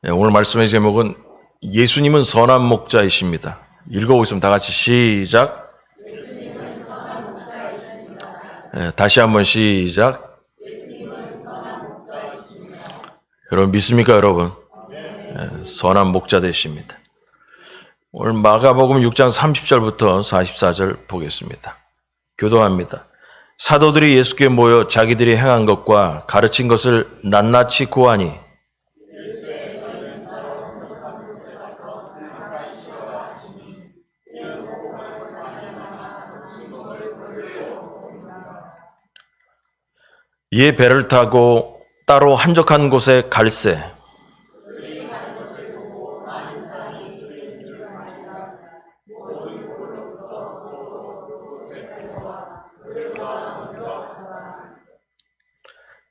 오늘 말씀의 제목은 예수님은 선한 목자이십니다. 읽어보겠습니다. 다 같이 시작. 다시 한번 시작. 여러분 믿습니까, 여러분? 선한 목자 되십니다. 오늘 마가복음 6장 30절부터 44절 보겠습니다. 교도합니다. 사도들이 예수께 모여 자기들이 행한 것과 가르친 것을 낱낱이 고하니 이에 배를 타고 따로 한적한 곳에 갈새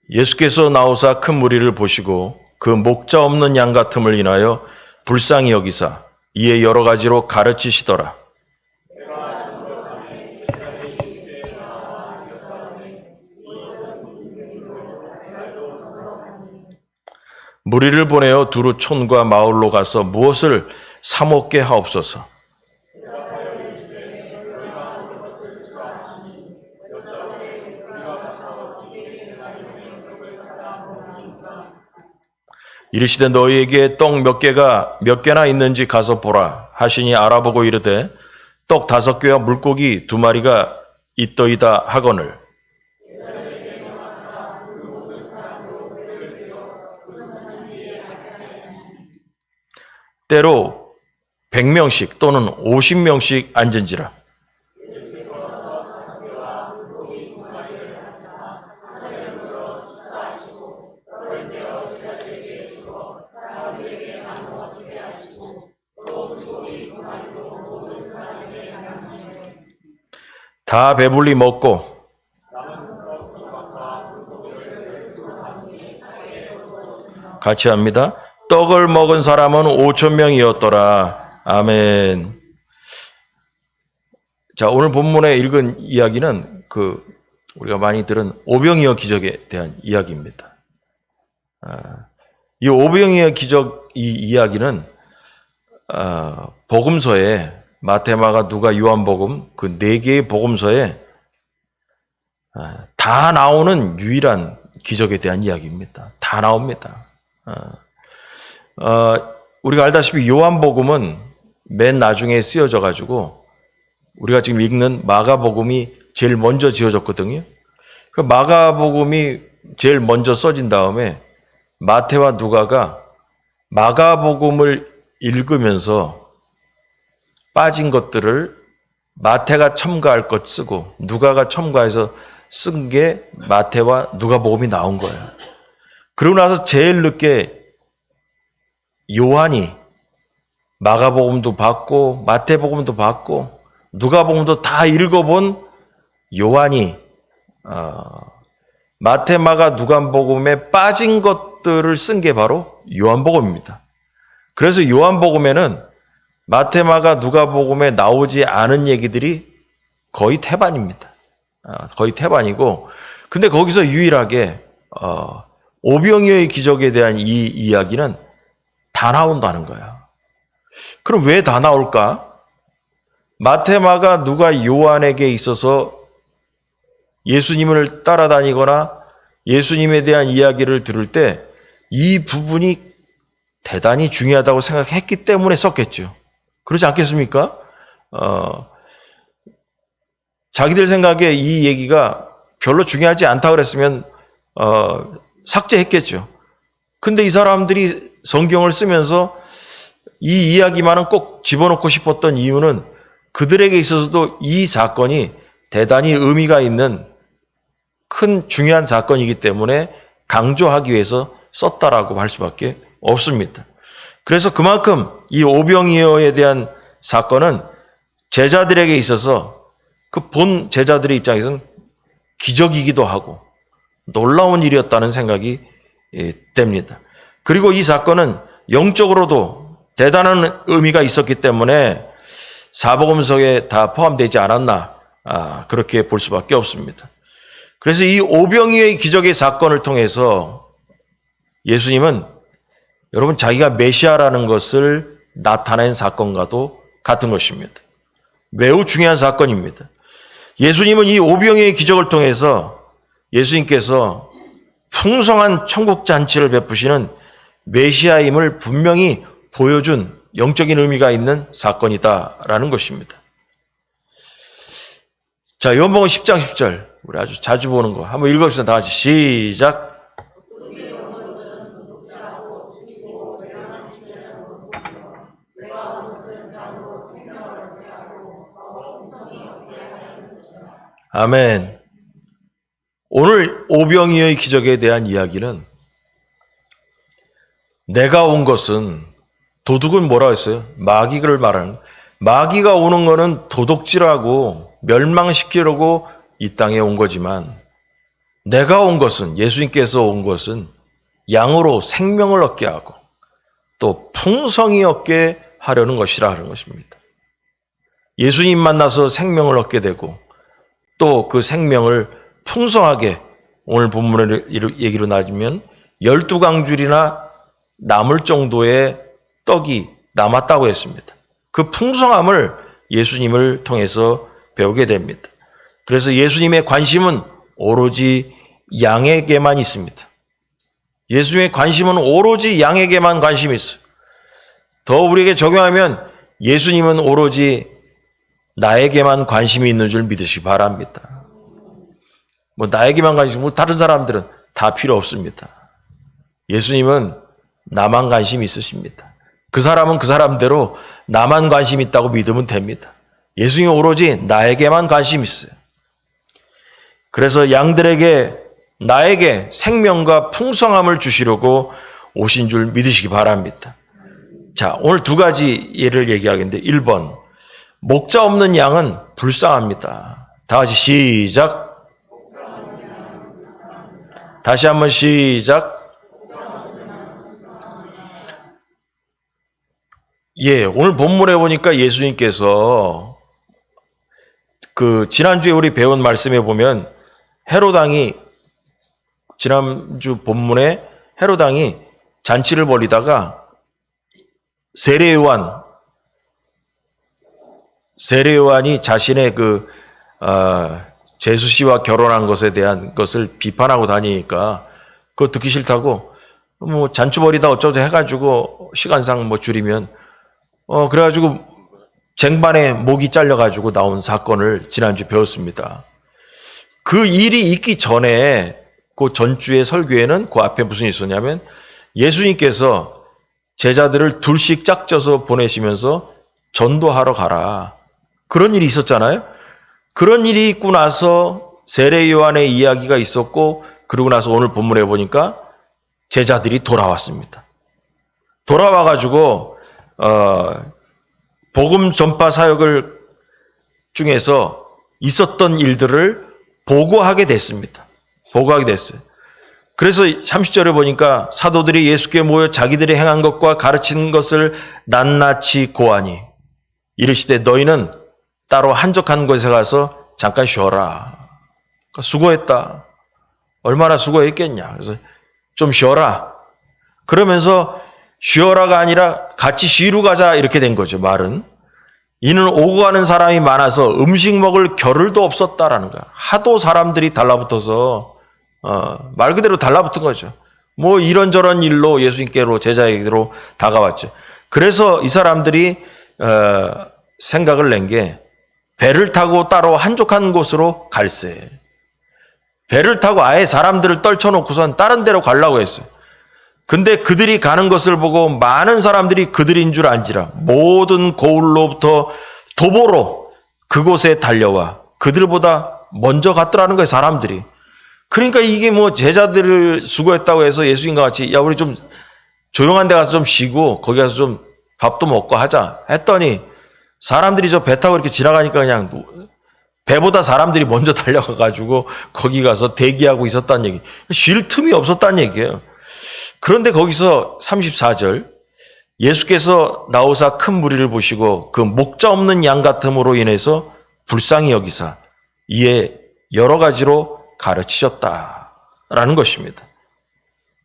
예수께서 나오사 큰 무리를 보시고 그 목자 없는 양 같음을 인하여 불쌍히 여기사 이에 여러 가지로 가르치시더라. 무리를 보내어 두루 촌과 마을로 가서 무엇을 사 먹게 하옵소서. 이르시되 너희에게 떡 몇 개나 있는지 가서 보라 하시니 알아보고 이르되 떡 5개와 물고기 2마리가 있더이다 하거늘 때로 100명씩 또는 50명씩 앉은지라. 다 배불리 먹고 같이 합니다. 떡을 먹은 사람은 5,000명이었더라. 아멘. 자, 오늘 본문에 읽은 이야기는 우리가 많이 들은 오병이어 기적에 대한 이야기입니다. 이 오병이어 기적 이 이야기는 복음서에 마태, 마가, 누가, 요한복음 그 4개의 복음서에 다 나오는 유일한 기적에 대한 이야기입니다. 다 나옵니다. 우리가 알다시피 요한복음은 맨 나중에 쓰여져 가지고 우리가 지금 읽는 마가복음이 제일 먼저 지어졌거든요. 그 마가복음이 제일 먼저 써진 다음에 마태와 누가가 마가복음을 읽으면서 빠진 것들을 마태가 첨가할 것 쓰고 누가가 첨가해서 쓴 게 마태와 누가복음이 나온 거예요. 그러고 나서 제일 늦게 요한이 마가복음도 봤고 마태복음도 봤고 누가복음도 다 읽어본 요한이 마태, 마가, 누가복음에 빠진 것들을 쓴 게 바로 요한복음입니다. 그래서 요한복음에는 마태, 마가, 누가복음에 나오지 않은 얘기들이 거의 태반입니다. 거의 태반이고, 근데 거기서 유일하게 오병이어의 기적에 대한 이 이야기는 다 나온다는 거야. 그럼 왜 다 나올까? 마태, 마가, 누가, 요한에게 있어서 예수님을 따라다니거나 예수님에 대한 이야기를 들을 때 이 부분이 대단히 중요하다고 생각했기 때문에 썼겠죠. 그렇지 않겠습니까? 자기들 생각에 이 얘기가 별로 중요하지 않다고 그랬으면 삭제했겠죠. 근데 이 사람들이 성경을 쓰면서 이 이야기만은 꼭 집어넣고 싶었던 이유는 그들에게 있어서도 이 사건이 대단히 의미가 있는 큰 중요한 사건이기 때문에 강조하기 위해서 썼다라고 할 수밖에 없습니다. 그래서 그만큼 이 오병이어에 대한 사건은 제자들에게 있어서 그 본 제자들의 입장에서는 기적이기도 하고 놀라운 일이었다는 생각이 됩니다. 그리고 이 사건은 영적으로도 대단한 의미가 있었기 때문에 사복음서에 다 포함되지 않았나 그렇게 볼 수밖에 없습니다. 그래서 이 오병이어의 기적의 사건을 통해서 예수님은 여러분, 자기가 메시아라는 것을 나타낸 사건과도 같은 것입니다. 매우 중요한 사건입니다. 예수님은 이 오병이어의 기적을 통해서 예수님께서 풍성한 천국 잔치를 베푸시는 메시아임을 분명히 보여준 영적인 의미가 있는 사건이다라는 것입니다. 자, 요한복음 10장 10절. 우리 아주 자주 보는 거. 한번 읽어봅시다. 다 같이 시작. 아멘. 오늘 오병이어의 기적에 대한 이야기는 내가 온 것은 도둑은 뭐라고 했어요? 마귀를 말하는 마귀가 오는 거는 도둑질하고 멸망시키려고 이 땅에 온 거지만 내가 온 것은 예수님께서 온 것은 양으로 생명을 얻게 하고 또 풍성히 얻게 하려는 것이라 하는 것입니다. 예수님 만나서 생명을 얻게 되고 또 그 생명을 풍성하게 오늘 본문의 얘기로 나누면 12강줄이나 남을 정도의 떡이 남았다고 했습니다. 그 풍성함을 예수님을 통해서 배우게 됩니다. 그래서 예수님의 관심은 오로지 양에게만 있습니다. 예수님의 관심은 오로지 양에게만 관심이 있어요. 더 우리에게 적용하면 예수님은 오로지 나에게만 관심이 있는 줄 믿으시기 바랍니다. 뭐 나에게만 관심, 뭐 다른 사람들은 다 필요 없습니다. 예수님은 나만 관심이 있으십니다. 그 사람은 그 사람대로 나만 관심 있다고 믿으면 됩니다. 예수님은 오로지 나에게만 관심이 있어요. 그래서 양들에게 나에게 생명과 풍성함을 주시려고 오신 줄 믿으시기 바랍니다. 자, 오늘 두 가지 예를 얘기하겠는데 1번, 목자 없는 양은 불쌍합니다. 다 같이 시작. 다시 한번 시작. 예, 오늘 본문에 보니까 예수님께서 지난주에 우리 배운 말씀에 보면 헤롯 왕이 지난주 본문에 헤롯 왕이 잔치를 벌이다가 세례 요한이 자신의 제수 씨와 결혼한 것에 대한 것을 비판하고 다니니까 그거 듣기 싫다고 뭐 잔치 벌이다 어쩌고 해가지고 시간상 뭐 줄이면 그래가지고 쟁반에 목이 잘려가지고 나온 사건을 지난주 배웠습니다. 그 일이 있기 전에 그 전주의 설교에는 그 앞에 무슨 일이 있었냐면 예수님께서 제자들을 둘씩 짝져서 보내시면서 전도하러 가라. 그런 일이 있었잖아요. 그런 일이 있고 나서 세례 요한의 이야기가 있었고 그러고 나서 오늘 본문에 보니까 제자들이 돌아왔습니다. 돌아와가지고 복음 전파 사역을 중에서 있었던 일들을 보고하게 됐습니다. 보고하게 됐어요. 그래서 30절에 보니까 사도들이 예수께 모여 자기들이 행한 것과 가르친 것을 낱낱이 고하니 이르시되 너희는 따로 한적한 곳에 가서 잠깐 쉬어라. 그러니까 수고했다. 얼마나 수고했겠냐. 그래서 좀 쉬어라. 그러면서 쉬어라가 아니라 같이 쉬러 가자 이렇게 된 거죠. 말은. 이는 오고 가는 사람이 많아서 음식 먹을 겨를도 없었다라는 거야. 하도 사람들이 달라붙어서 말 그대로 달라붙은 거죠. 뭐 이런저런 일로 예수님께로 제자에게로 다가왔죠. 그래서 이 사람들이 생각을 낸 게 배를 타고 따로 한적한 곳으로 갈세. 배를 타고 아예 사람들을 떨쳐놓고선 다른 데로 가려고 했어요. 근데 그들이 가는 것을 보고 많은 사람들이 그들인 줄 안지라 모든 고을로부터 도보로 그곳에 달려와 그들보다 먼저 갔더라는 거예요, 사람들이. 그러니까 이게 뭐 제자들을 수고했다고 해서 예수님과 같이 야 우리 좀 조용한 데 가서 좀 쉬고 거기 가서 좀 밥도 먹고 하자 했더니 사람들이 저 배 타고 이렇게 지나가니까 그냥 배보다 사람들이 먼저 달려가가지고 거기 가서 대기하고 있었다는 얘기. 쉴 틈이 없었다는 얘기예요. 그런데 거기서 34절 예수께서 나오사 큰 무리를 보시고 그 목자 없는 양 같음으로 인해서 불쌍히 여기사 이에 여러 가지로 가르치셨다라는 것입니다.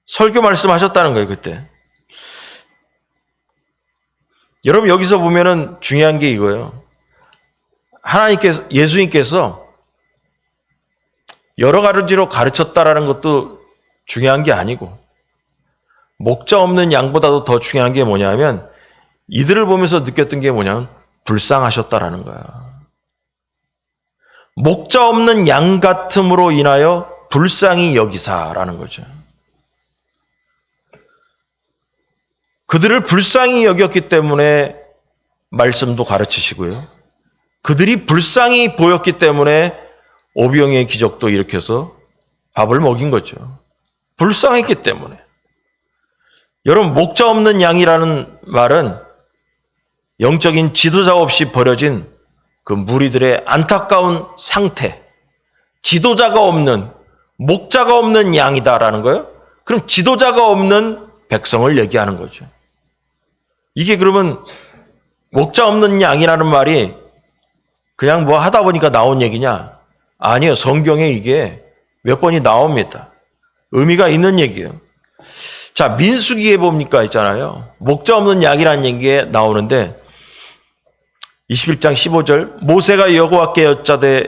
설교 말씀하셨다는 거예요. 그때 여러분 여기서 보면은 중요한 게 이거예요. 예수님께서 여러 가지로 가르쳤다라는 것도 중요한 게 아니고 목자 없는 양보다도 더 중요한 게 뭐냐면 이들을 보면서 느꼈던 게 뭐냐면 불쌍하셨다라는 거야. 목자 없는 양 같음으로 인하여 불쌍히 여기사라는 거죠. 그들을 불쌍히 여겼기 때문에 말씀도 가르치시고요. 그들이 불쌍히 보였기 때문에 오병이의 기적도 일으켜서 밥을 먹인 거죠. 불쌍했기 때문에. 여러분, 목자 없는 양이라는 말은 영적인 지도자 없이 버려진 그 무리들의 안타까운 상태, 지도자가 없는, 목자가 없는 양이다라는 거예요. 그럼 지도자가 없는 백성을 얘기하는 거죠. 이게 그러면 목자 없는 양이라는 말이 그냥 뭐 하다 보니까 나온 얘기냐? 아니요. 성경에 이게 몇 번이 나옵니다. 의미가 있는 얘기예요. 자, 민수기에 보니까 있잖아요. 목자 없는 양이라는 얘기가 나오는데 21장 15절 모세가 여호와께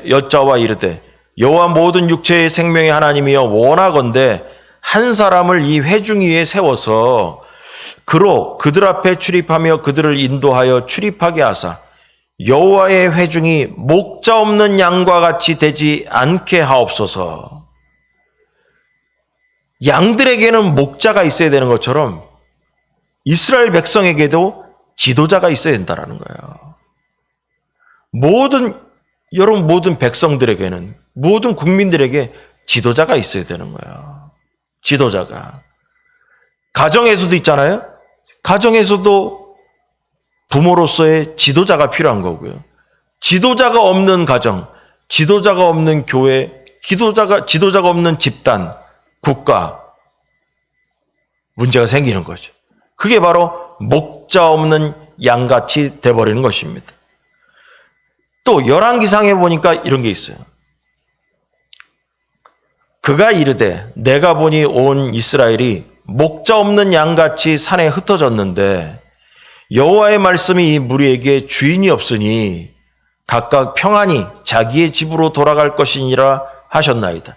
여짜와 이르되 여호와 모든 육체의 생명의 하나님이여 원하건대 한 사람을 이 회중 위에 세워서 그로 그들 앞에 출입하며 그들을 인도하여 출입하게 하사 여호와의 회중이 목자 없는 양과 같이 되지 않게 하옵소서. 양들에게는 목자가 있어야 되는 것처럼 이스라엘 백성에게도 지도자가 있어야 된다는 거예요. 모든 백성들에게는, 모든 국민들에게 지도자가 있어야 되는 거예요. 지도자가. 가정에서도 있잖아요. 가정에서도 부모로서의 지도자가 필요한 거고요. 지도자가 없는 가정, 지도자가 없는 교회, 지도자가 없는 집단, 국가, 문제가 생기는 거죠. 그게 바로 목자 없는 양같이 돼버리는 것입니다. 또 열왕기상에 보니까 이런 게 있어요. 그가 이르되 내가 보니 온 이스라엘이 목자 없는 양같이 산에 흩어졌는데 여호와의 말씀이 이 무리에게 주인이 없으니 각각 평안히 자기의 집으로 돌아갈 것이니라 하셨나이다.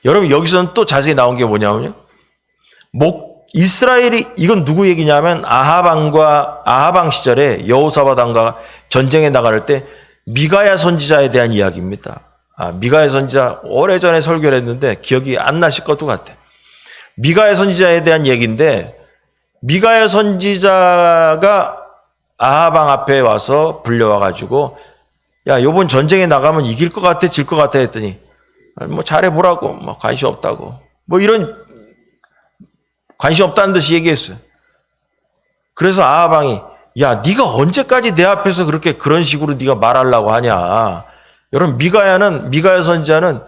여러분 여기서는 또 자세히 나온 게 뭐냐면요. 이스라엘이 이건 누구 얘기냐면 아하방 시절에 여호사밧 왕과 전쟁에 나갈 때 미가야 선지자에 대한 이야기입니다. 미가야 선지자 오래전에 설교를 했는데 기억이 안 나실 것도 같아. 미가야 선지자에 대한 얘기인데 미가야 선지자가 아하방 앞에 와서 불려와가지고 야 요번 전쟁에 나가면 이길 것 같아 질 것 같아 했더니 뭐 잘해보라고 뭐 관심 없다고 뭐 이런 관심 없다는 듯이 얘기했어요. 그래서 아하방이 야 네가 언제까지 내 앞에서 그런 식으로 네가 말하려고 하냐. 여러분 미가야 선지자는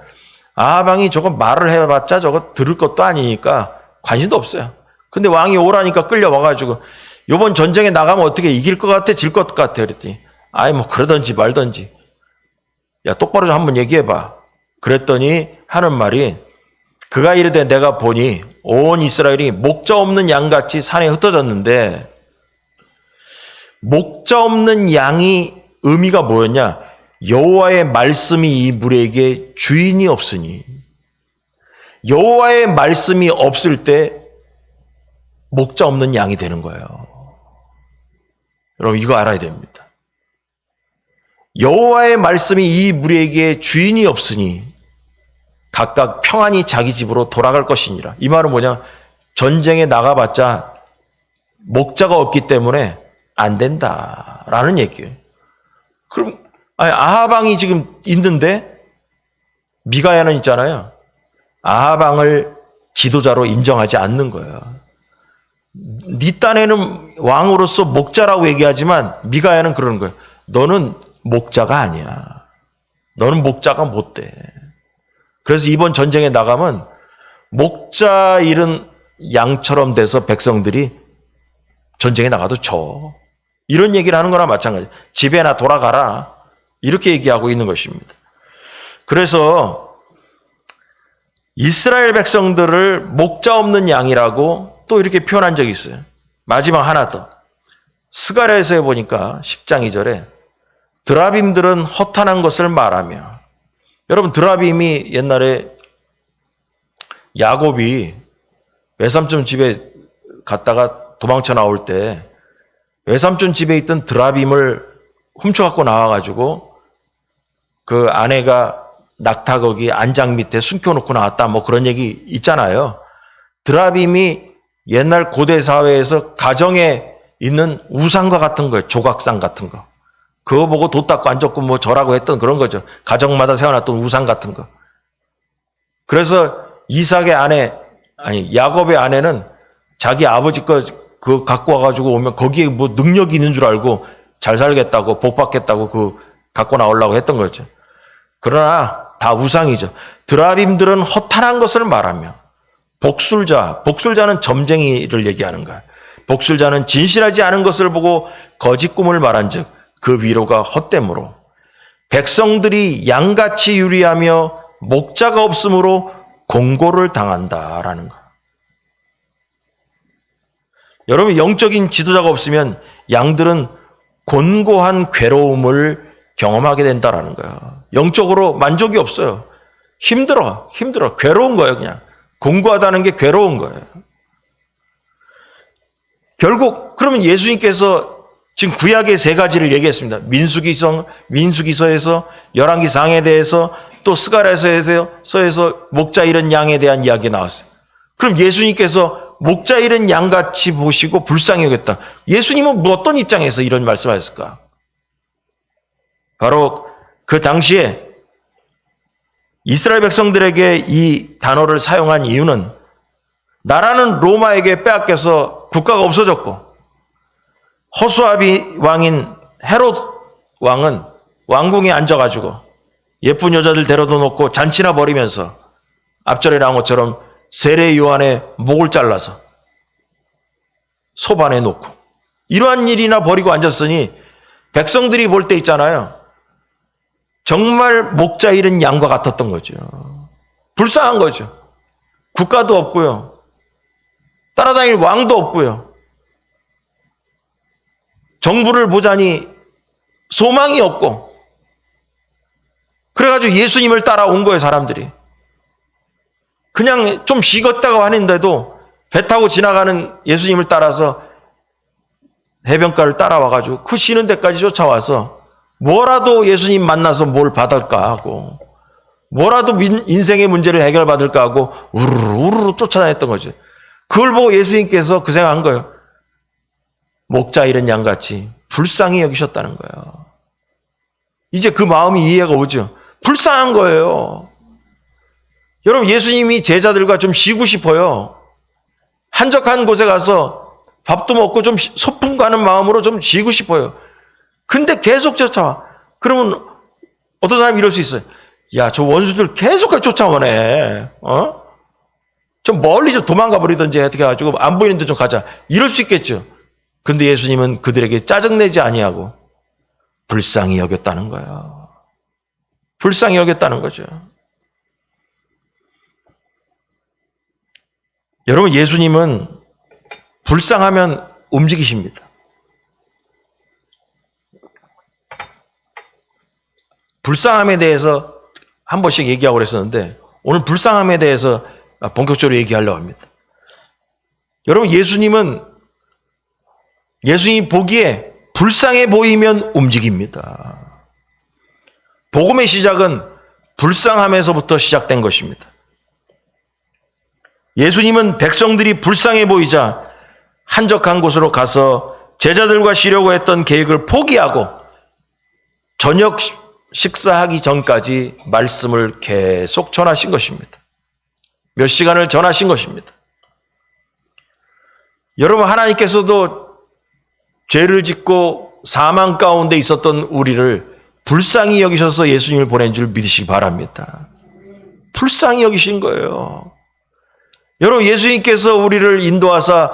아하방이 저거 말을 해봤자 저거 들을 것도 아니니까 관심도 없어요. 근데 왕이 오라니까 끌려와가지고 요번 전쟁에 나가면 어떻게 이길 것 같아 질 것 같아 그랬더니 아이 뭐 그러든지 말든지 야 똑바로 좀 한번 얘기해봐. 그랬더니 하는 말이 그가 이르되 내가 보니 온 이스라엘이 목자 없는 양같이 산에 흩어졌는데 목자 없는 양이 의미가 뭐였냐? 여호와의 말씀이 이 무리에게 주인이 없으니 여호와의 말씀이 없을 때 목자 없는 양이 되는 거예요. 여러분 이거 알아야 됩니다. 여호와의 말씀이 이 무리에게 주인이 없으니 각각 평안히 자기 집으로 돌아갈 것이니라. 이 말은 뭐냐? 전쟁에 나가봤자 목자가 없기 때문에 안 된다라는 얘기예요. 그럼 아하방이 지금 있는데 미가야는 있잖아요. 아하방을 지도자로 인정하지 않는 거예요. 네 딴에는 왕으로서 목자라고 얘기하지만 미가야는 그러는 거예요. 너는 목자가 아니야. 너는 목자가 못 돼. 그래서 이번 전쟁에 나가면 목자 잃은 양처럼 돼서 백성들이 전쟁에 나가도 져. 이런 얘기를 하는 거나 마찬가지. 집에나 돌아가라. 이렇게 얘기하고 있는 것입니다. 그래서 이스라엘 백성들을 목자 없는 양이라고 또 이렇게 표현한 적이 있어요. 마지막 하나 더. 스가랴에서 보니까 10장 2절에 드라빔들은 허탄한 것을 말하며, 여러분 드라빔이 옛날에 야곱이 외삼촌 집에 갔다가 도망쳐 나올 때 외삼촌 집에 있던 드라빔을 훔쳐갖고 나와가지고 그 아내가 낙타 거기 안장 밑에 숨겨놓고 나왔다 뭐 그런 얘기 있잖아요. 드라빔이 옛날 고대 사회에서 가정에 있는 우상과 같은 거예요. 조각상 같은 거. 그거 보고 돛 닦고 앉았고 뭐 저라고 했던 그런 거죠. 가정마다 세워놨던 우상 같은 거. 그래서 이삭의 아내, 아니 야곱의 아내는 자기 아버지 거 그거 갖고 와가지고 오면 거기에 뭐 능력이 있는 줄 알고 잘 살겠다고 복 받겠다고 그 갖고 나오려고 했던 거죠. 그러나 다 우상이죠. 드라빔들은 허탄한 것을 말하며 복술자는 점쟁이를 얘기하는 거야. 복술자는 진실하지 않은 것을 보고 거짓 꿈을 말한즉 그 위로가 헛됨으로 백성들이 양같이 유리하며 목자가 없으므로 공고를 당한다라는 거야. 여러분 영적인 지도자가 없으면 양들은 곤고한 괴로움을 경험하게 된다라는 거야. 영적으로 만족이 없어요. 힘들어. 괴로운 거예요, 그냥. 공고하다는 게 괴로운 거예요. 결국 그러면 예수님께서 지금 구약의 세 가지를 얘기했습니다. 민수기서에서 열왕기상에 대해서 또 스가랴서에서 목자 잃은 양에 대한 이야기 나왔어요. 그럼 예수님께서 목자 잃은 양같이 보시고 불쌍히 여겼다. 예수님은 어떤 입장에서 이런 말씀하셨을까? 바로 그 당시에 이스라엘 백성들에게 이 단어를 사용한 이유는 나라는 로마에게 빼앗겨서 국가가 없어졌고 허수아비 왕인 헤롯 왕은 왕궁에 앉아가지고 예쁜 여자들 데려다 놓고 잔치나 벌이면서 앞절에 나온 것처럼 세례 요한의 목을 잘라서 소반에 놓고 이러한 일이나 벌이고 앉았으니 백성들이 볼 때 있잖아요. 정말 목자 잃은 양과 같았던 거죠. 불쌍한 거죠. 국가도 없고요. 따라다닐 왕도 없고요. 정부를 보자니 소망이 없고 그래가지고 예수님을 따라온 거예요, 사람들이. 그냥 좀 식었다고 하는데도 배 타고 지나가는 예수님을 따라서 해변가를 따라와가지고 그 쉬는 데까지 쫓아와서 뭐라도 예수님 만나서 뭘 받을까 하고 뭐라도 인생의 문제를 해결받을까 하고 우르르 쫓아다녔던 거죠. 그걸 보고 예수님께서 그 생각한 거예요. 목자 잃은 양같이 불쌍히 여기셨다는 거예요. 이제 그 마음이 이해가 오죠. 불쌍한 거예요. 여러분 예수님이 제자들과 좀 쉬고 싶어요. 한적한 곳에 가서 밥도 먹고 좀 소풍 가는 마음으로 좀 쉬고 싶어요. 근데 계속 쫓아와. 그러면 어떤 사람이 이럴 수 있어요. 야, 저 원수들 계속 쫓아오네. 좀 멀리 좀 도망가 버리든지 어떻게 해가지고 안 보이는데 좀 가자. 이럴 수 있겠죠. 근데 예수님은 그들에게 짜증내지 아니하고 불쌍히 여겼다는 거예요. 불쌍히 여겼다는 거죠. 여러분 예수님은 불쌍하면 움직이십니다. 불쌍함에 대해서 한 번씩 얘기하고 그랬었는데 오늘 불쌍함에 대해서 본격적으로 얘기하려고 합니다. 여러분 예수님이 보기에 불쌍해 보이면 움직입니다. 복음의 시작은 불쌍함에서부터 시작된 것입니다. 예수님은 백성들이 불쌍해 보이자 한적한 곳으로 가서 제자들과 쉬려고 했던 계획을 포기하고 저녁 식사하기 전까지 말씀을 계속 전하신 것입니다. 몇 시간을 전하신 것입니다. 여러분 하나님께서도 죄를 짓고 사망 가운데 있었던 우리를 불쌍히 여기셔서 예수님을 보낸 줄 믿으시기 바랍니다. 불쌍히 여기신 거예요. 여러분 예수님께서 우리를 인도하사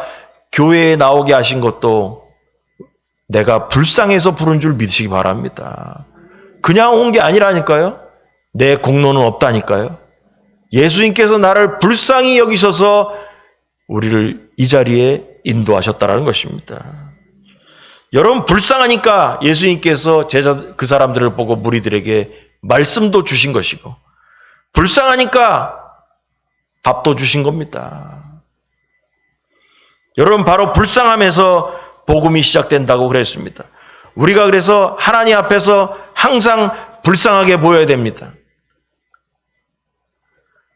교회에 나오게 하신 것도 내가 불쌍해서 부른 줄 믿으시기 바랍니다. 그냥 온 게 아니라니까요. 내 공로는 없다니까요. 예수님께서 나를 불쌍히 여기셔서 우리를 이 자리에 인도하셨다는 것입니다. 여러분 불쌍하니까 예수님께서 그 사람들을 보고 무리들에게 말씀도 주신 것이고 불쌍하니까 밥도 주신 겁니다. 여러분 바로 불쌍함에서 복음이 시작된다고 그랬습니다. 우리가 그래서 하나님 앞에서 항상 불쌍하게 보여야 됩니다.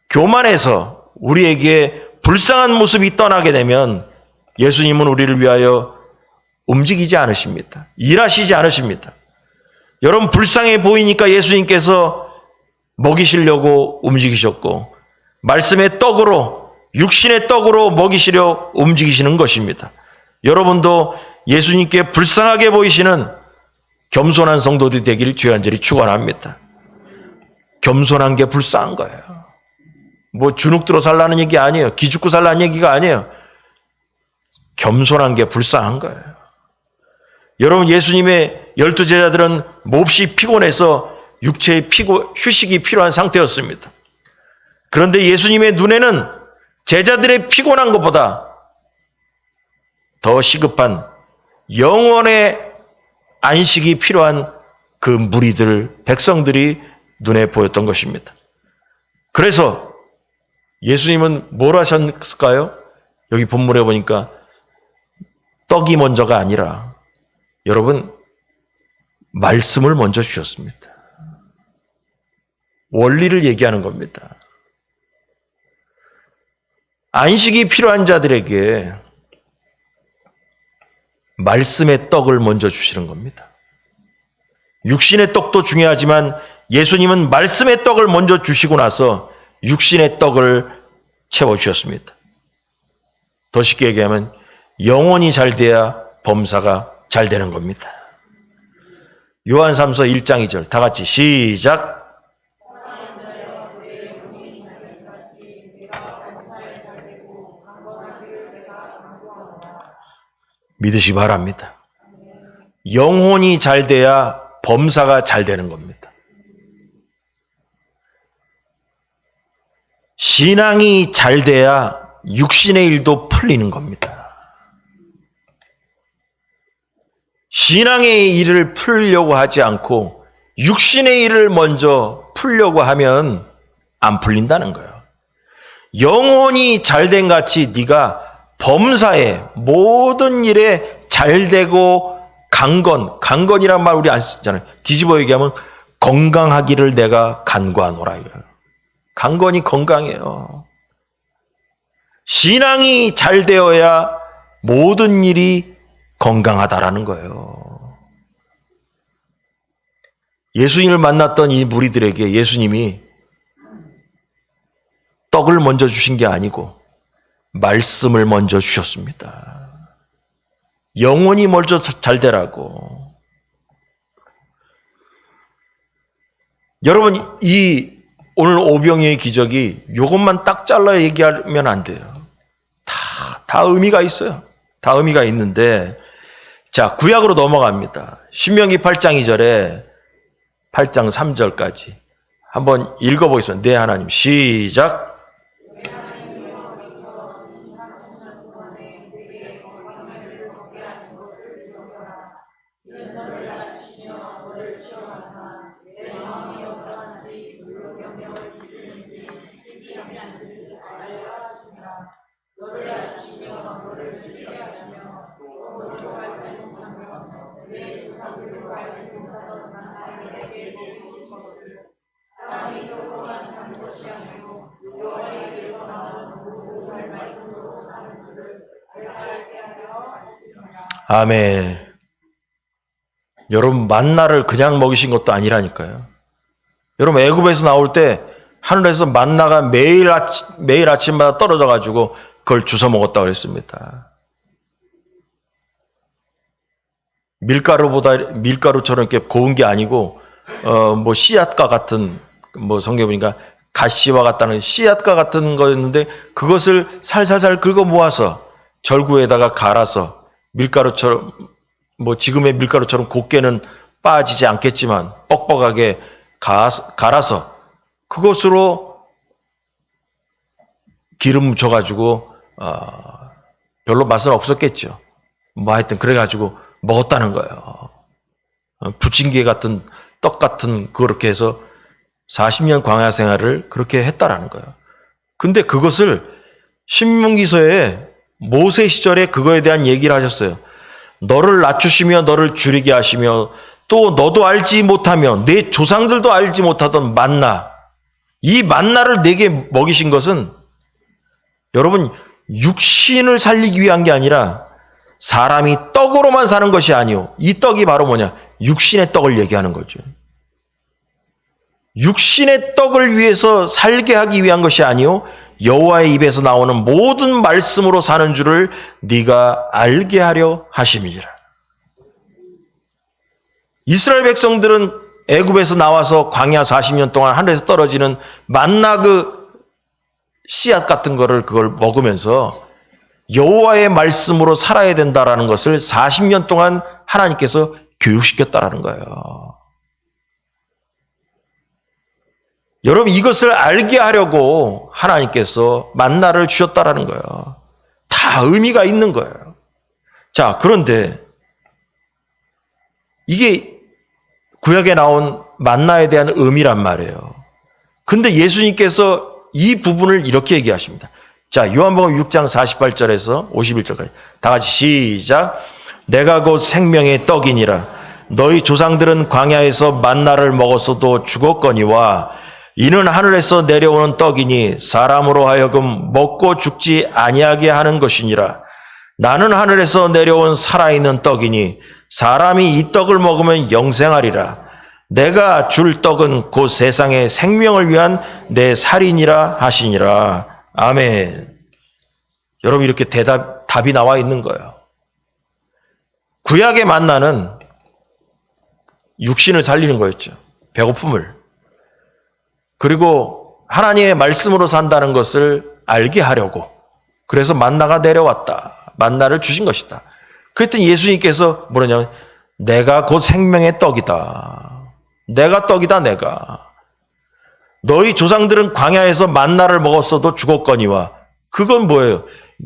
교만해서 우리에게 불쌍한 모습이 떠나게 되면 예수님은 우리를 위하여 움직이지 않으십니다. 일하시지 않으십니다. 여러분 불쌍해 보이니까 예수님께서 먹이시려고 움직이셨고 말씀의 떡으로 육신의 떡으로 먹이시려 움직이시는 것입니다. 여러분도 예수님께 불쌍하게 보이시는 겸손한 성도들이 되기를 주의 간절히 축원합니다. 겸손한 게 불쌍한 거예요. 뭐 주눅 들어 살라는 얘기 아니에요. 기죽고 살라는 얘기가 아니에요. 겸손한 게 불쌍한 거예요. 여러분 예수님의 12제자들은 몹시 피곤해서 육체의 휴식이 필요한 상태였습니다. 그런데 예수님의 눈에는 제자들의 피곤한 것보다 더 시급한 영혼의 안식이 필요한 그 무리들, 백성들이 눈에 보였던 것입니다. 그래서 예수님은 뭘 하셨을까요? 여기 본문에 보니까 떡이 먼저가 아니라 여러분 말씀을 먼저 주셨습니다. 원리를 얘기하는 겁니다. 안식이 필요한 자들에게 말씀의 떡을 먼저 주시는 겁니다. 육신의 떡도 중요하지만 예수님은 말씀의 떡을 먼저 주시고 나서 육신의 떡을 채워주셨습니다. 더 쉽게 얘기하면 영혼이 잘 돼야 범사가 잘 되는 겁니다. 요한삼서 1장 2절 다 같이 시작. 믿으시기 바랍니다. 영혼이 잘 돼야 범사가 잘 되는 겁니다. 신앙이 잘 돼야 육신의 일도 풀리는 겁니다. 신앙의 일을 풀려고 하지 않고 육신의 일을 먼저 풀려고 하면 안 풀린다는 거예요. 영혼이 잘된 같이 네가 범사에 모든 일에 잘되고 강건이란 말 우리 안 쓰잖아요. 뒤집어 얘기하면 건강하기를 내가 간구하노라 이거예요. 강건이 건강해요. 신앙이 잘 되어야 모든 일이 건강하다라는 거예요. 예수님을 만났던 이 무리들에게 예수님이 떡을 먼저 주신 게 아니고 말씀을 먼저 주셨습니다. 영혼이 먼저 잘 되라고. 여러분 이 오늘 오병이의 기적이 이것만 딱 잘라 얘기하면 안 돼요. 다 의미가 있어요. 다 의미가 있는데 자 구약으로 넘어갑니다. 신명기 8장 2절에 8장 3절까지 한번 읽어보겠습니다. 네 하나님 시작. 아멘. 여러분 만나를 그냥 먹이신 것도 아니라니까요. 여러분 애굽에서 나올 때 하늘에서 만나가 매일 아침마다 떨어져 가지고 그걸 주워 먹었다고 그랬습니다. 밀가루처럼 이렇게 고운 게 아니고 뭐 씨앗과 같은 뭐 성경에 보니까 가시와 같다는 씨앗과 같은 거였는데 그것을 살살살 긁어 모아서 절구에다가 갈아서 밀가루처럼 뭐 지금의 밀가루처럼 곱게는 빠지지 않겠지만 뻑뻑하게 갈아서 그것으로 기름 묻혀가지고 별로 맛은 없었겠죠. 뭐 하여튼 그래가지고 먹었다는 거예요. 부침개 같은 떡 같은 그렇게 해서 40년 광야 생활을 그렇게 했다라는 거예요. 근데 그것을 신명기서에 모세 시절에 그거에 대한 얘기를 하셨어요. 너를 낮추시며 너를 줄이게 하시며 또 너도 알지 못하며 내 조상들도 알지 못하던 만나, 이 만나를 내게 먹이신 것은 여러분 육신을 살리기 위한 게 아니라 사람이 떡으로만 사는 것이 아니오. 이 떡이 바로 뭐냐? 육신의 떡을 얘기하는 거죠. 육신의 떡을 위해서 살게 하기 위한 것이 아니오. 여호와의 입에서 나오는 모든 말씀으로 사는 줄을 네가 알게 하려 하심이니라. 이스라엘 백성들은 애굽에서 나와서 광야 40년 동안 하늘에서 떨어지는 만나 그 씨앗 같은 거를 그걸 먹으면서 여호와의 말씀으로 살아야 된다라는 것을 40년 동안 하나님께서 교육시켰다라는 거예요. 여러분 이것을 알게 하려고 하나님께서 만나를 주셨다라는 거예요. 다 의미가 있는 거예요. 자, 그런데 이게 구약에 나온 만나에 대한 의미란 말이에요. 근데 예수님께서 이 부분을 이렇게 얘기하십니다. 자, 요한복음 6장 48절에서 51절까지 다 같이 시작. 내가 곧 생명의 떡이니라. 너희 조상들은 광야에서 만나를 먹었어도 죽었거니와 이는 하늘에서 내려오는 떡이니 사람으로 하여금 먹고 죽지 아니하게 하는 것이니라. 나는 하늘에서 내려온 살아있는 떡이니 사람이 이 떡을 먹으면 영생하리라. 내가 줄 떡은 곧 세상의 생명을 위한 내 살이니라 하시니라. 아멘. 여러분 이렇게 답이 나와 있는 거예요. 구약의 만나는 육신을 살리는 거였죠. 배고픔을. 그리고 하나님의 말씀으로 산다는 것을 알게 하려고. 그래서 만나가 내려왔다. 만나를 주신 것이다. 그랬더니 예수님께서 뭐냐면 내가 곧 생명의 떡이다. 내가 떡이다 내가. 너희 조상들은 광야에서 만나를 먹었어도 죽었거니와. 그건 뭐예요?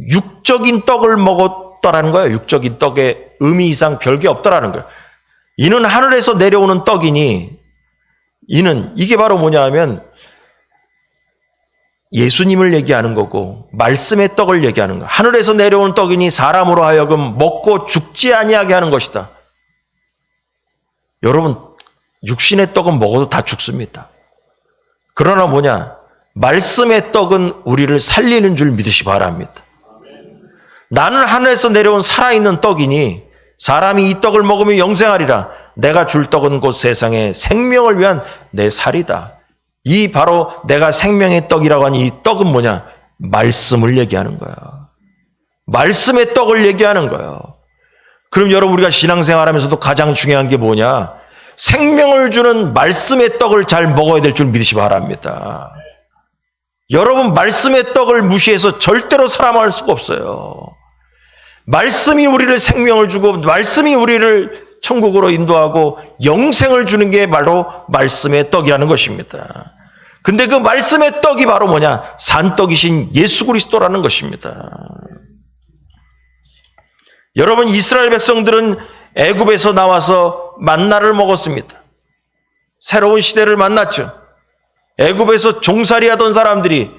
육적인 떡을 먹었다라는 거예요. 육적인 떡의 의미 이상 별게 없다라는 거예요. 이는 하늘에서 내려오는 떡이니 이게 바로 뭐냐 하면 예수님을 얘기하는 거고 말씀의 떡을 얘기하는 거예요. 하늘에서 내려오는 떡이니 사람으로 하여금 먹고 죽지 아니하게 하는 것이다. 여러분 육신의 떡은 먹어도 다 죽습니다. 그러나 뭐냐? 말씀의 떡은 우리를 살리는 줄 믿으시 바랍니다. 나는 하늘에서 내려온 살아있는 떡이니 사람이 이 떡을 먹으면 영생하리라. 내가 줄 떡은 곧 세상의 생명을 위한 내 살이다. 이 바로 내가 생명의 떡이라고 하니 이 떡은 뭐냐? 말씀을 얘기하는 거야. 말씀의 떡을 얘기하는 거예요. 그럼 여러분 우리가 신앙생활하면서도 가장 중요한 게 뭐냐? 생명을 주는 말씀의 떡을 잘 먹어야 될 줄 믿으시 바랍니다. 여러분 말씀의 떡을 무시해서 절대로 살아갈 수가 없어요. 말씀이 우리를 생명을 주고 말씀이 우리를 천국으로 인도하고 영생을 주는 게 바로 말씀의 떡이라는 것입니다. 근데 그 말씀의 떡이 바로 뭐냐? 산떡이신 예수 그리스도라는 것입니다. 여러분 이스라엘 백성들은 애굽에서 나와서 만나를 먹었습니다. 새로운 시대를 만났죠. 애굽에서 종살이 하던 사람들이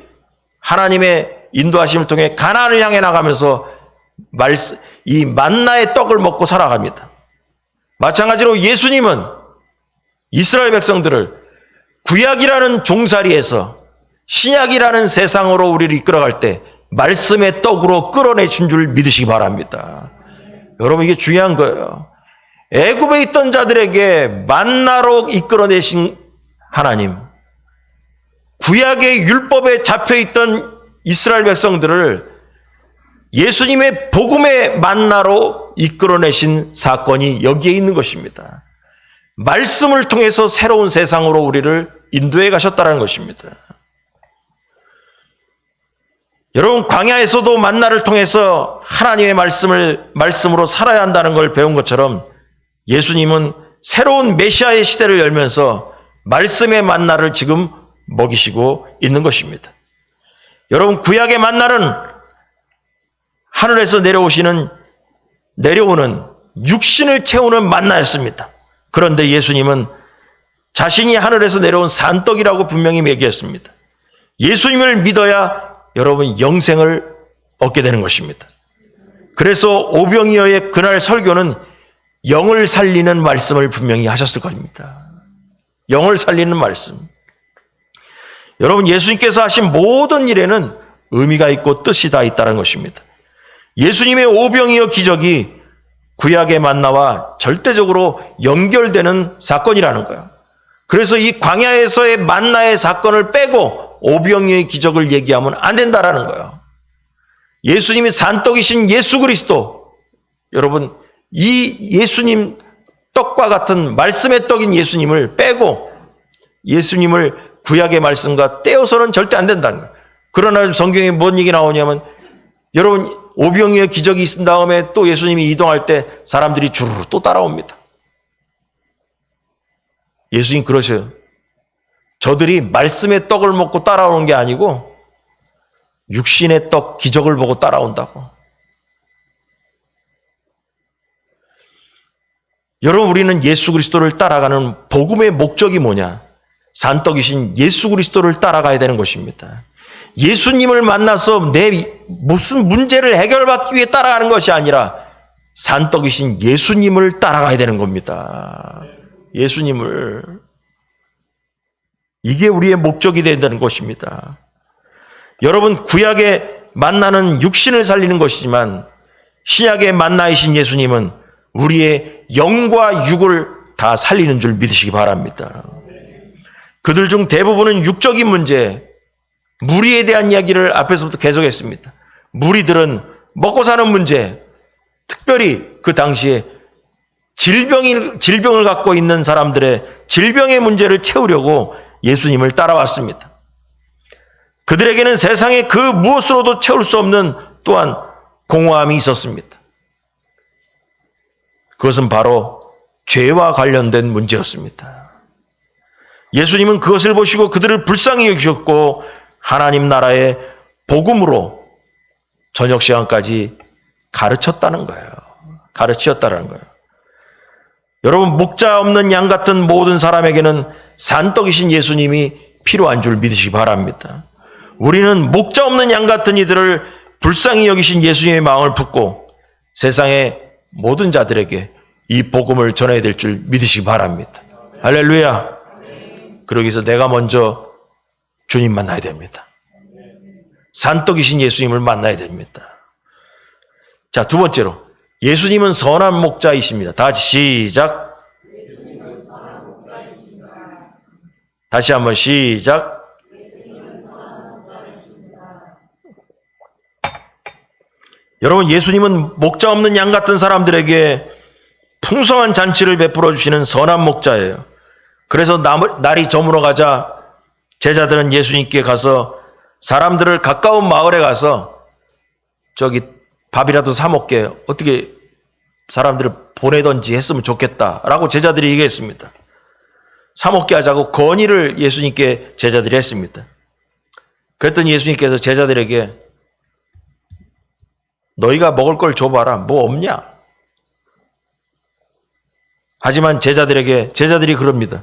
하나님의 인도하심을 통해 가나안을 향해 나가면서 이 만나의 떡을 먹고 살아갑니다. 마찬가지로 예수님은 이스라엘 백성들을 구약이라는 종살이에서 신약이라는 세상으로 우리를 이끌어갈 때 말씀의 떡으로 끌어내준 줄 믿으시기 바랍니다. 여러분 이게 중요한 거예요. 애굽에 있던 자들에게 만나로 이끌어내신 하나님, 구약의 율법에 잡혀있던 이스라엘 백성들을 예수님의 복음의 만나로 이끌어내신 사건이 여기에 있는 것입니다. 말씀을 통해서 새로운 세상으로 우리를 인도해 가셨다는 것입니다. 여러분 광야에서도 만나를 통해서 하나님의 말씀으로 살아야 한다는 걸 배운 것처럼 예수님은 새로운 메시아의 시대를 열면서 말씀의 만나를 지금 먹이시고 있는 것입니다. 여러분 구약의 만나는 하늘에서 내려오는 육신을 채우는 만나였습니다. 그런데 예수님은 자신이 하늘에서 내려온 산떡이라고 분명히 얘기했습니다. 예수님을 믿어야 여러분 영생을 얻게 되는 것입니다. 그래서 오병이어의 그날 설교는 영을 살리는 말씀을 분명히 하셨을 겁니다. 영을 살리는 말씀. 여러분, 예수님께서 하신 모든 일에는 의미가 있고 뜻이 다 있다는 것입니다. 예수님의 오병이어 기적이 구약의 만나와 절대적으로 연결되는 사건이라는 거예요. 그래서 이 광야에서의 만나의 사건을 빼고 오병이어의 기적을 얘기하면 안 된다라는 거예요. 예수님이 산떡이신 예수 그리스도, 여러분, 이 예수님 떡과 같은 말씀의 떡인 예수님을 빼고 예수님을 구약의 말씀과 떼어서는 절대 안 된다는 거예요. 그러나 성경에 뭔 얘기 나오냐면, 여러분, 오병이어 기적이 있은 다음에 또 예수님이 이동할 때 사람들이 주르르 또 따라옵니다. 예수님 그러셔요. 저들이 말씀의 떡을 먹고 따라오는 게 아니고 육신의 떡 기적을 보고 따라온다고. 여러분, 우리는 예수 그리스도를 따라가는 복음의 목적이 뭐냐? 산떡이신 예수 그리스도를 따라가야 되는 것입니다. 예수님을 만나서 내 무슨 문제를 해결받기 위해 따라가는 것이 아니라 산떡이신 예수님을 따라가야 되는 겁니다. 예수님을. 이게 우리의 목적이 된다는 것입니다. 여러분, 구약의 만나는 육신을 살리는 것이지만 신약의 만나이신 예수님은 우리의 영과 육을 다 살리는 줄 믿으시기 바랍니다. 그들 중 대부분은 육적인 문제, 무리에 대한 이야기를 앞에서부터 계속했습니다. 무리들은 먹고 사는 문제, 특별히 그 당시에 질병을 갖고 있는 사람들의 질병의 문제를 채우려고 예수님을 따라왔습니다. 그들에게는 세상의 그 무엇으로도 채울 수 없는 또한 공허함이 있었습니다. 그것은 바로 죄와 관련된 문제였습니다. 예수님은 그것을 보시고 그들을 불쌍히 여기셨고 하나님 나라의 복음으로 저녁 시간까지 가르쳤다는 거예요. 가르치셨다는 거예요. 여러분, 목자 없는 양 같은 모든 사람에게는 산떡이신 예수님이 필요한 줄 믿으시기 바랍니다. 우리는 목자 없는 양 같은 이들을 불쌍히 여기신 예수님의 마음을 품고 세상의 모든 자들에게 이 복음을 전해야 될 줄 믿으시기 바랍니다. 할렐루야. 그러기 위해서 내가 먼저 주님 만나야 됩니다. 산떡이신 예수님을 만나야 됩니다. 자, 두 번째로 예수님은 선한 목자이십니다. 다 같이 시작. 다시 한번 시작. 여러분, 예수님은 목자 없는 양 같은 사람들에게 풍성한 잔치를 베풀어 주시는 선한 목자예요. 그래서 날이 저물어 가자 제자들은 예수님께 가서 사람들을 가까운 마을에 가서 저기 밥이라도 사 먹게 어떻게 사람들을 보내든지 했으면 좋겠다라고 제자들이 얘기했습니다. 사 먹게 하자고 건의를 예수님께 제자들이 했습니다. 그랬더니 예수님께서 제자들에게 너희가 먹을 걸 줘봐라. 뭐 없냐? 하지만 제자들이 그럽니다.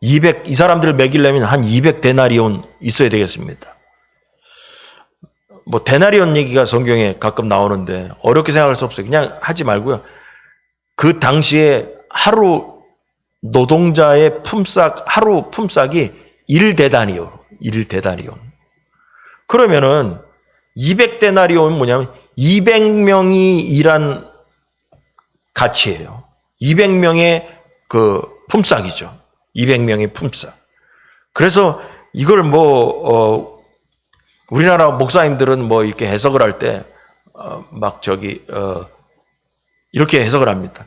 이 사람들을 먹이려면 한 200데나리온 있어야 되겠습니다. 뭐 데나리온 얘기가 성경에 가끔 나오는데 어렵게 생각할 수 없어요. 그냥 하지 말고요. 그 당시에 하루 노동자의 하루 품삯이 1데나리온. 그러면은 200데나리온은 뭐냐면 200명이 일한 가치예요. 200명의 그 품삯이죠. 200명의 품삯. 그래서 이걸 우리나라 목사님들은 뭐 이렇게 해석을 할 때 이렇게 해석을 합니다.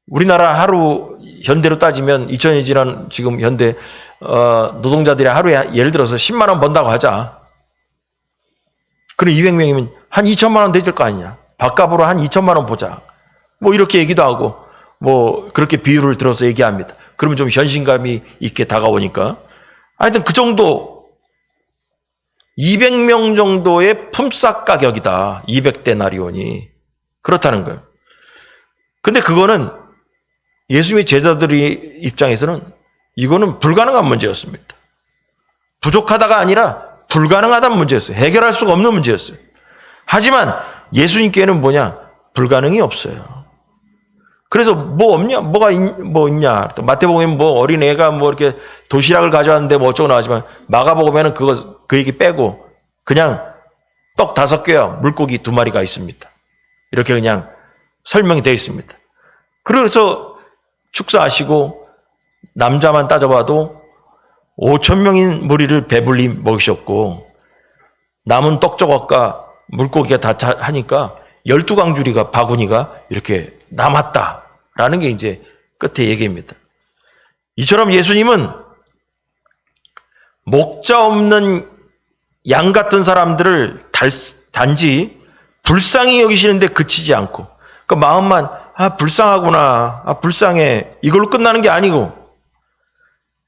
우리나라 하루 현대로 따지면 2000년이 지난 지금 현대 노동자들이 하루에 예를 들어서 10만 원 번다고 하자. 그럼 200명이면 한 2천만 원 되질 거 아니냐. 밥값으로 한 2천만 원 보자. 뭐 이렇게 얘기도 하고 뭐 그렇게 비유를 들어서 얘기합니다. 그러면 좀 현실감이 있게 다가오니까. 하여튼 그 정도 200명 정도의 품삯 가격이다. 200데나리온이. 그렇다는 거예요. 근데 그거는 예수님의 제자들의 입장에서는 이거는 불가능한 문제였습니다. 부족하다가 아니라 불가능하다는 문제였어요. 해결할 수가 없는 문제였어요. 하지만 예수님께는 뭐냐? 불가능이 없어요. 그래서 뭐 없냐? 뭐 있냐? 또 마태복음에 뭐 어린애가 뭐 이렇게 도시락을 가져왔는데 뭐 어쩌고 나왔지만 마가복음에는 그 얘기 빼고 그냥 떡 5개와 물고기 2마리가 있습니다. 이렇게 그냥 설명이 되어 있습니다. 그래서 축사하시고 남자만 따져봐도 5,000명인 무리를 배불리 먹이셨고 남은 떡 조각과 물고기가 다 하니까 12강주리가 바구니가 이렇게 남았다라는 게 이제 끝에 얘기입니다. 이처럼 예수님은 목자 없는 양 같은 사람들을 단지 불쌍히 여기시는데 그치지 않고 그 마음만 불쌍하구나, 불쌍해 이걸로 끝나는 게 아니고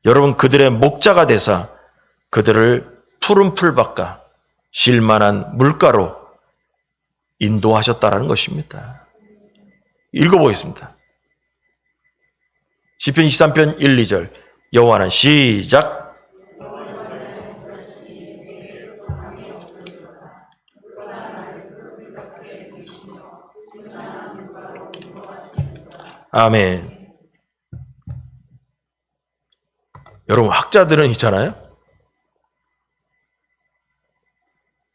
여러분 그들의 목자가 되사 그들을 푸른 풀밭과 쉴만한 물가로 인도하셨다라는 것입니다. 읽어보겠습니다. 시편 23편 1, 2절 여호와는 시작. 아멘. 여러분 학자들은 있잖아요.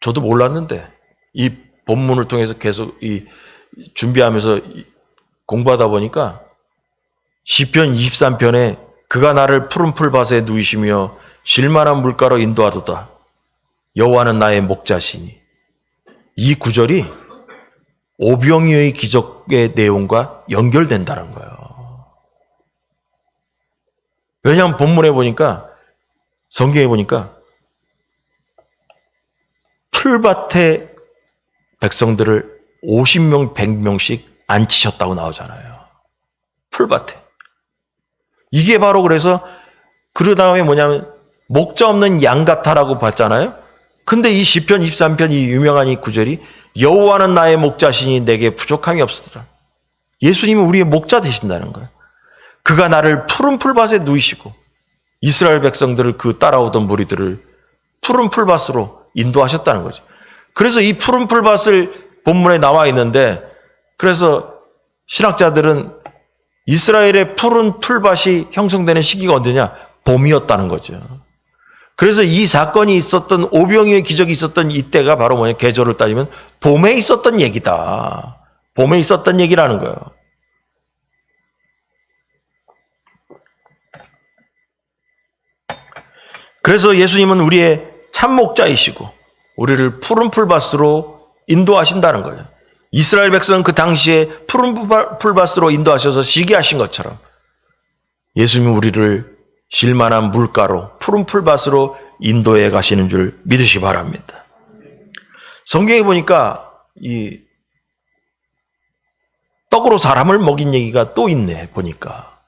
저도 몰랐는데 이 본문을 통해서 계속 준비하면서 공부하다 보니까 시편 23편에 그가 나를 푸른 풀밭에 누이시며 쉴만한 물가로 인도하도다. 여호와는 나의 목자시니. 이 구절이 오병이어의 기적의 내용과 연결된다는 거예요. 왜냐하면 본문에 보니까 성경에 보니까 풀밭에 백성들을 50명, 100명씩 앉히셨다고 나오잖아요. 풀밭에. 이게 바로 그래서 그 다음에 뭐냐면 목자 없는 양 같아라고 봤잖아요. 근데 이 시편 23편 이 유명한 이 구절이 여호와는 나의 목자시니 내게 부족함이 없으리라. 예수님은 우리의 목자 되신다는 거예요. 그가 나를 푸른 풀밭에 누이시고 이스라엘 백성들을 그 따라오던 무리들을 푸른 풀밭으로 인도하셨다는 거죠. 그래서 이 푸른 풀밭을 본문에 나와 있는데 그래서 신학자들은 이스라엘의 푸른 풀밭이 형성되는 시기가 언제냐? 봄이었다는 거죠. 그래서 이 사건이 있었던 오병이어의 기적이 있었던 이때가 바로 뭐냐? 계절을 따지면 봄에 있었던 얘기다. 봄에 있었던 얘기라는 거예요. 그래서 예수님은 우리의 참목자이시고 우리를 푸른 풀밭으로 인도하신다는 거예요. 이스라엘 백성은 그 당시에 푸른 풀밭으로 인도하셔서 시기하신 것처럼 예수님은 우리를 쉴만한 물가로 푸른 풀밭으로 인도해 가시는 줄 믿으시 바랍니다. 성경에 보니까 이 떡으로 사람을 먹인 얘기가 또 있네 보니까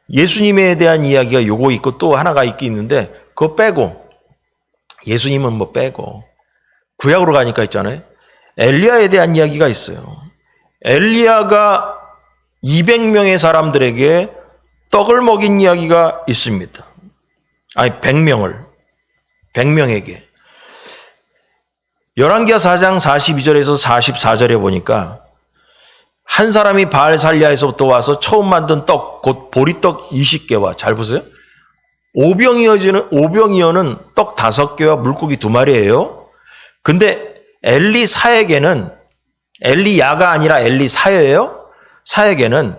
예수님에 대한 이야기가 요거 있고 또 하나가 있긴 있는데 그거 빼고 예수님은 뭐 빼고 구약으로 가니까 있잖아요. 엘리야에 대한 이야기가 있어요. 엘리야가 200명의 사람들에게 떡을 먹인 이야기가 있습니다. 아니 100명에게. 열왕기하 4장 42절에서 44절에 보니까 한 사람이 바알살리아에서부터 와서 처음 만든 떡, 곧 보리떡 20개와 잘 보세요. 오병이어는 떡 5개와 물고기 2마리예요. 근데 엘리사에게는 엘리야가 아니라 엘리사예요. 사에게는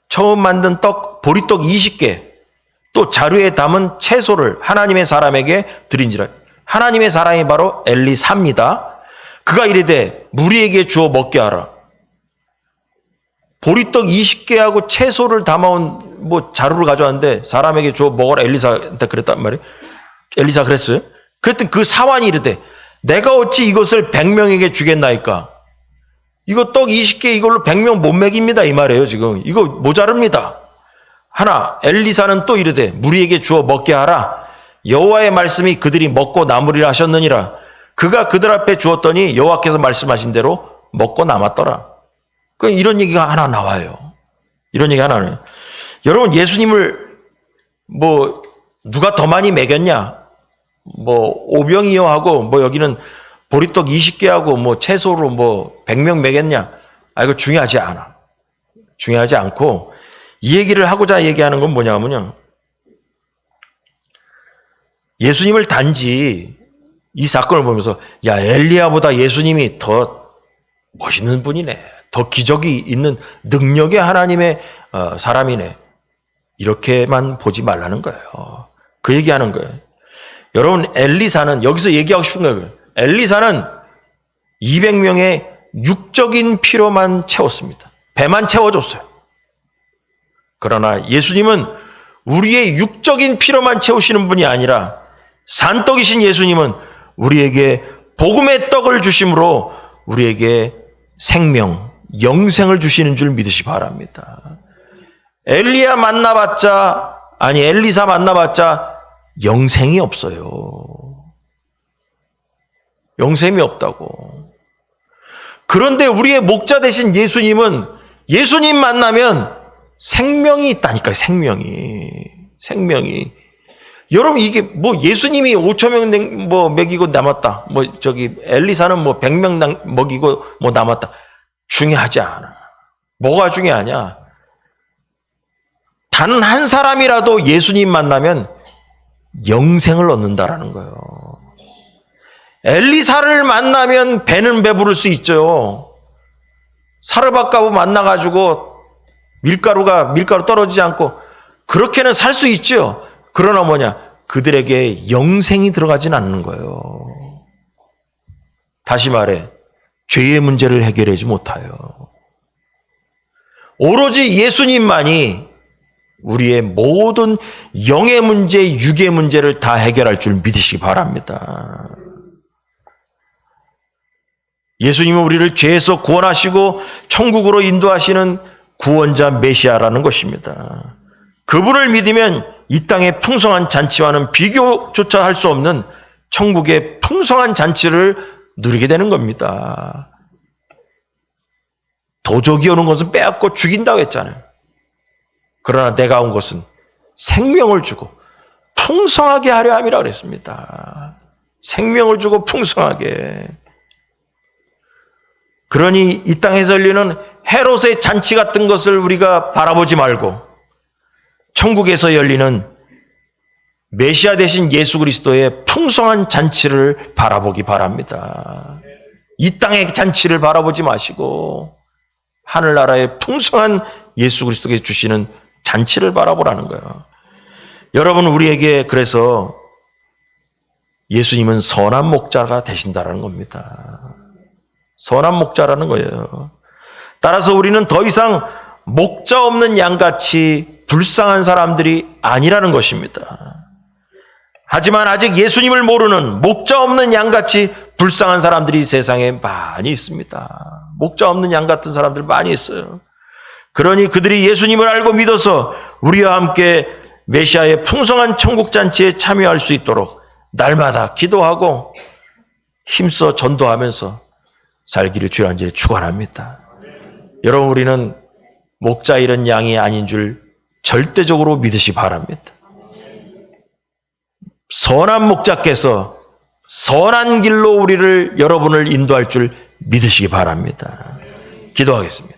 처음 만든 떡, 보리떡 20개, 또 자루에 담은 채소를 하나님의 사람에게 드린지라. 하나님의 사람이 바로 엘리사입니다. 그가 이르되 무리에게 주어 먹게 하라. 보리떡 20개하고 채소를 담아온 뭐 자루를 가져왔는데 사람에게 주어 먹어라 엘리사한테 그랬단 말이에요. 엘리사 그랬어요. 그랬더니 그 사환이 이르되 내가 어찌 이것을 100명에게 주겠나이까. 이거 떡 20개 이걸로 100명 못 먹입니다 이 말이에요. 지금 이거 모자릅니다. 하나 엘리사는 또 이르되 무리에게 주어 먹게 하라. 여호와의 말씀이 그들이 먹고 남으리라 하셨느니라. 그가 그들 앞에 주었더니 여호와께서 말씀하신 대로 먹고 남았더라. 이런 얘기가 하나 나와요. 이런 얘기 하나 나와요. 여러분, 예수님을 누가 더 많이 먹였냐? 오병이어 하고, 여기는 보리떡 20개 하고, 채소로 100명 먹였냐? 이거 중요하지 않아. 중요하지 않고, 이 얘기를 하고자 얘기하는 건 뭐냐면요. 예수님을 단지 이 사건을 보면서, 야, 엘리야보다 예수님이 더 멋있는 분이네. 더 기적이 있는 능력의 하나님의 사람이네. 이렇게만 보지 말라는 거예요. 그 얘기하는 거예요. 여러분, 엘리사는, 여기서 얘기하고 싶은 거예요. 엘리사는 200명의 육적인 필요만 채웠습니다. 배만 채워줬어요. 그러나 예수님은 우리의 육적인 필요만 채우시는 분이 아니라 산떡이신 예수님은 우리에게 복음의 떡을 주심으로 우리에게 생명, 영생을 주시는 줄 믿으시 바랍니다. 엘리사 만나봤자 영생이 없어요. 영생이 없다고. 그런데 우리의 목자 되신 예수님은 예수님 만나면 생명이 있다니까요. 생명이. 여러분, 이게 예수님이 5,000명 먹이고 남았다. 엘리사는 100명 먹이고 남았다. 중요하지 않아. 뭐가 중요하냐? 단 한 사람이라도 예수님 만나면 영생을 얻는다라는 거예요. 엘리사를 만나면 배는 배부를 수 있죠. 사르밧가부 만나가지고 밀가루 떨어지지 않고 그렇게는 살 수 있죠. 그러나 그들에게 영생이 들어가진 않는 거예요. 다시 말해, 죄의 문제를 해결하지 못해요. 오로지 예수님만이 우리의 모든 영의 문제, 육의 문제를 다 해결할 줄 믿으시기 바랍니다. 예수님은 우리를 죄에서 구원하시고 천국으로 인도하시는 구원자 메시아라는 것입니다. 그분을 믿으면 이 땅의 풍성한 잔치와는 비교조차 할 수 없는 천국의 풍성한 잔치를 누리게 되는 겁니다. 도적이 오는 것은 빼앗고 죽인다고 했잖아요. 그러나 내가 온 것은 생명을 주고 풍성하게 하려 함이라 그랬습니다. 생명을 주고 풍성하게. 그러니 이 땅에서 열리는 헤롯의 잔치 같은 것을 우리가 바라보지 말고 천국에서 열리는 메시아 되신 예수 그리스도의 풍성한 잔치를 바라보기 바랍니다. 이 땅의 잔치를 바라보지 마시고 하늘나라의 풍성한 예수 그리스도께 주시는 잔치를 바라보라는 거예요. 여러분, 우리에게 그래서 예수님은 선한 목자가 되신다는 겁니다. 선한 목자라는 거예요. 따라서 우리는 더 이상 목자 없는 양같이 불쌍한 사람들이 아니라는 것입니다. 하지만 아직 예수님을 모르는 목자 없는 양같이 불쌍한 사람들이 세상에 많이 있습니다. 목자 없는 양 같은 사람들 많이 있어요. 그러니 그들이 예수님을 알고 믿어서 우리와 함께 메시아의 풍성한 천국잔치에 참여할 수 있도록 날마다 기도하고 힘써 전도하면서 살기를 주여 간절히 축원합니다. 여러분, 우리는 목자 잃은 양이 아닌 줄 절대적으로 믿으시 바랍니다. 선한 목자께서 선한 길로 여러분을 인도할 줄 믿으시기 바랍니다. 기도하겠습니다.